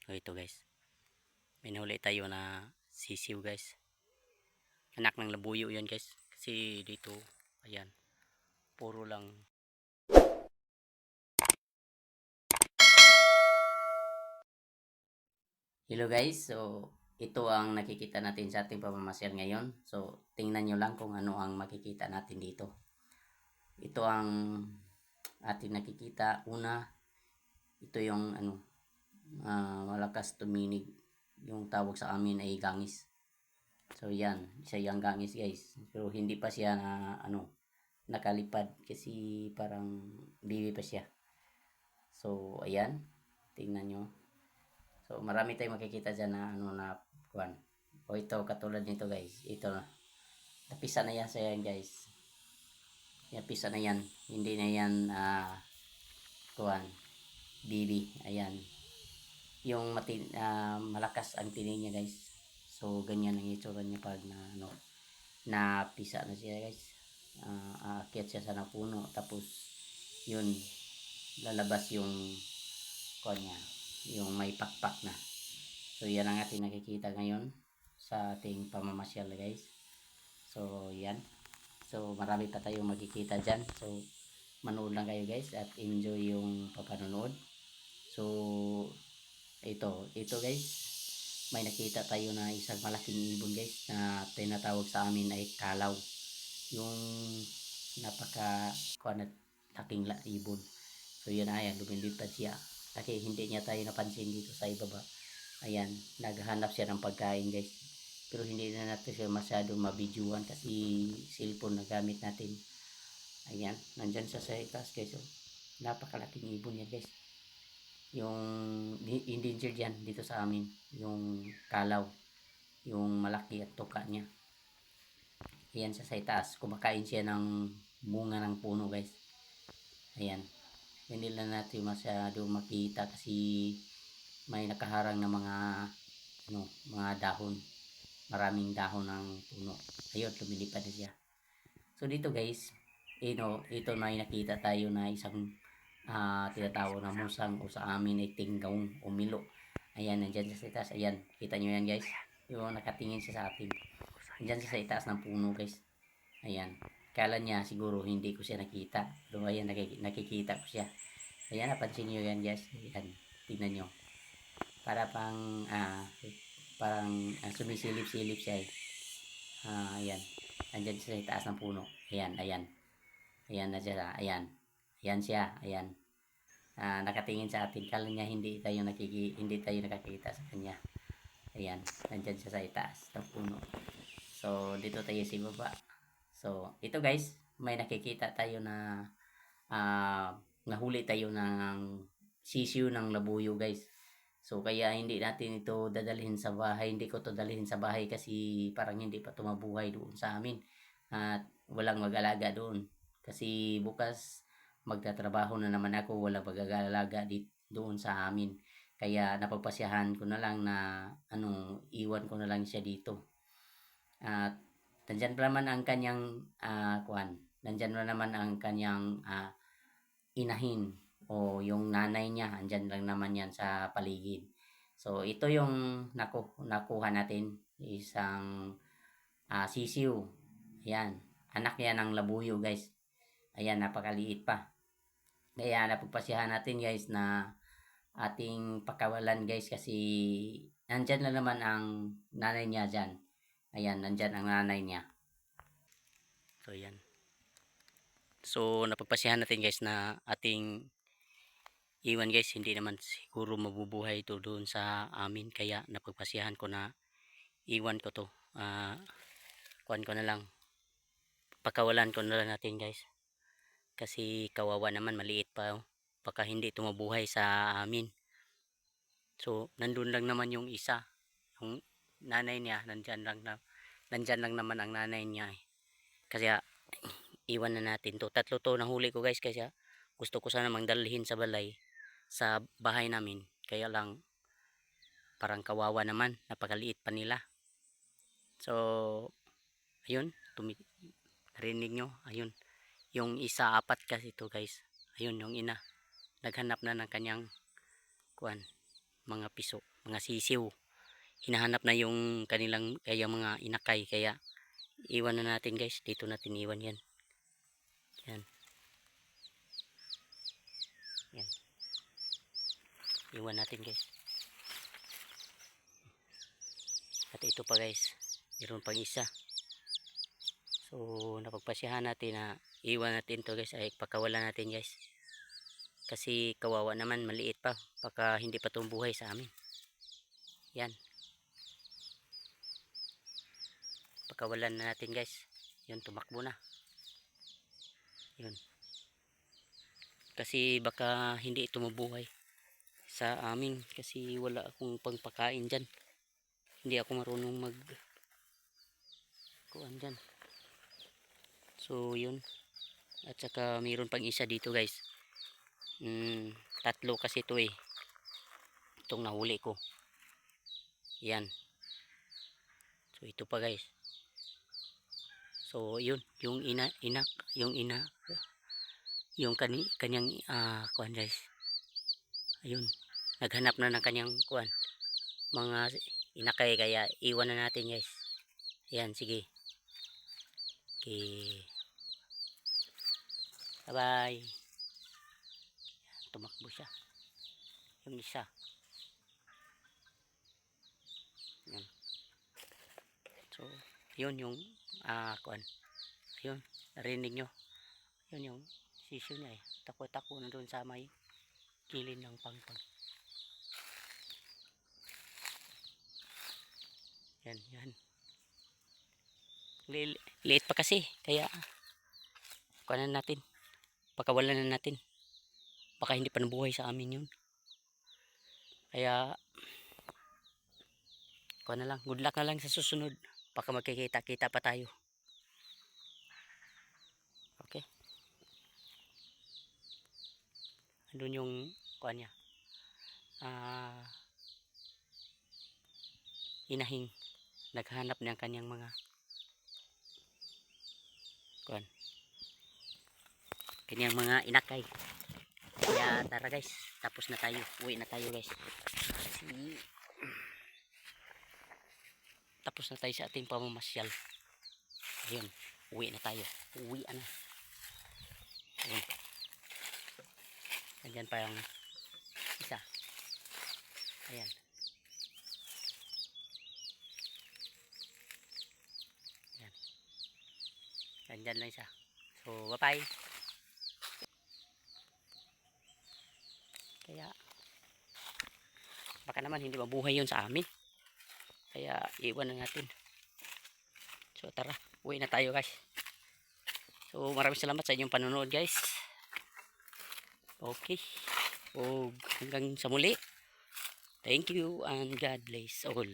So ito guys, may nahuli tayo na sisiw guys. Anak ng labuyo yan guys. Kasi dito, ayan, puro lang. Hello guys, so ito ang nakikita natin sa ating pamamasyal ngayon. So tingnan nyo lang kung ano ang makikita natin dito. Ito ang ating nakikita. Una, ito yung malakas tuminig. Yung tawag sa amin ay gangis. So yan, isa yung gangis guys. Pero hindi pa siya na nakalipad kasi parang bibi pa siya. So ayan, tingnan nyo. So marami tayong makikita dyan na kuan. O ito katulad nito guys. Ito napisa na yan sa yan guys. Napisa na yan. Hindi na yan kuan. Bibi. Ayan. Yung malakas ang tinig niya guys. So ganyan ang itsura niya pag napisa na siya guys. Aakyat siya sa napuno. Tapos yun lalabas yung kuan niya. Yung may pakpak na. So yan ang ating nakikita ngayon sa ating pamamasyal guys. So yan. So marami pa tayong makikita dyan. So manood lang kayo guys at enjoy yung papanonood. So ito guys, may nakita tayo na isang malaking ibon guys na tinatawag sa amin ay kalaw. Yung napaka taking ibon. So yun ayan, lumilipad siya. Kasi hindi niya tayo napansin dito sa ibaba. Ayan, naghahanap siya ng pagkain guys. Pero hindi na natin siya masyadong mabidyuhan kasi cellphone na gamit natin. Ayan, nandyan siya sa itas guys. So, napakalaking ibon yan guys. Yung endangered yan dito sa amin. Yung kalaw. Yung malaki at tuka niya. Ayan siya sa itaas. Kumakain siya ng bunga ng puno guys. Ayan. Hindi lang natin masyadong makita kasi may nakaharang na mga dahon. Maraming dahon ng puno. Ayun, lumilipad na siya. So dito guys, ito may nakita tayo na isang tinatawag na musang o sa amin ay tinggong o milo. Ayan, nandyan siya sa itaas. Ayan, kita nyo yan guys. Yung nakatingin siya sa atin. Nandyan siya sa itaas ng puno guys. Ayan. Kala niya siguro hindi ko siya nakita. Pero ayan, nakikita ko siya. Ayan, napansin nyo yan guys. Ayan, tingnan nyo. Para parang sumisilip-silip siya eh. Ayan. Andyan siya sa itaas ng puno. Ayan, ayan. Ayan na siya. Ayan. Ayan siya. Ayan. Nakatingin sa atin. Kala niya hindi tayo nakakita sa kanya. Ayan. Andyan siya sa itaas ng puno. So, dito tayo sa baba. So, ito guys, may nakikita tayo na nahuli tayo ng sisiw ng labuyo guys. So, kaya hindi natin ito dadalhin sa bahay. Hindi ko ito dadalhin sa bahay kasi parang hindi pa tumabuhay doon sa amin. At walang mag-alaga doon. Kasi bukas magtatrabaho na naman ako. Walang mag-alaga doon sa amin. Kaya napagpasyahan ko na lang na iwan ko na lang siya dito. At nandyan pa naman ang kanyang nandyan na naman ang kanyang inahin o yung nanay niya, andyan lang naman yan sa paligid. So ito yung nakuha natin, isang sisiw. Ayan, anak yan ng labuyo guys. Ayan, napakaliit pa. Kaya napagpasyahan natin guys na ating pakawalan guys kasi nandyan lang naman ang nanay niya dyan. Ayan, nandyan ang nanay niya. So, ayan. So, napagpasyahan natin guys na ating iwan guys. Hindi naman siguro mabubuhay ito doon sa amin. Kaya napagpasyahan ko na iwan ko to. Kuhan ko na lang. Pakawalan ko na lang natin guys. Kasi kawawa naman, maliit pa. Baka hindi ito mabuhay sa amin. So, nandun lang naman yung isa. Yung nanay niya, nandyan lang naman ang nanay niya. Kasi iwan na natin to. Tatlo to nahuli ko guys kasi gusto ko sana magdalhin sa balay sa bahay namin. Kaya lang parang kawawa naman, napakaliit pa nila. So ayun, narinig nyo, ayun. Yung isa, apat kasi to guys. Ayun, yung ina. Naghanap na ng kanyang mga piso, mga sisiw. Hinahanap na yung kanilang kaya mga inakay, kaya iwan na natin guys, dito natin iwan yan. Yan. Yan. Iwan natin guys. At ito pa guys, meron pang isa. So napagpasyahan natin na iwan natin to guys, ay pakawalan natin guys. Kasi kawawa naman, maliit pa, baka hindi pa tumbuhay sa amin. Yan. Pakawalan na natin guys. Yun, tumakbo na. Yun. Kasi baka hindi ito mabuhay sa amin kasi wala akong pangpakain dyan. Hindi ako marunong mag kuan dyan. So yun. At saka mayroon pang isa dito guys. Tatlo kasi ito eh. Itong nahuli ko. Yan. So ito pa guys. So yun, yung kanyang kuan guys. Ayun, naghanap na ng kanyang kuan, mga inakay, kaya iwan na natin guys. Ayan, sige. Okay. Bye bye. Tumakbo siya. Yung isa. Yan. So, yun yung kuan. Yun, narinig nyo. Yun yung sisyo niya eh. Tako-tako na doon sa may kilin ng pangpang. Yan, yan. Liit pa kasi, kaya kuanan natin. Pakawalan na natin. Baka hindi pa nabuhay sa amin yun. Kaya kuan na lang, good luck na lang sa susunod. Baka magkikita-kita pa tayo. Okay. Andun yung kuan niya. Inahing naghanap ng kanyang mga kuan, kanyang mga inakay. Kaya tara guys, tapos na tayo, uwi na tayo guys. Tapos na tayo sa ating pamamasyal. Ayun, uwi na tayo, uwi na. Ayun. Andyan pa yung isa. Ayan. Ayan. Andyan lang isa. So bye bye. Kaya baka naman hindi mabuhay yun sa amin, kaya iwan na natin. So tara, uwi na tayo guys. So maraming salamat sa inyong panonood guys. Okay, o hanggang sa muli. Thank you and God bless all.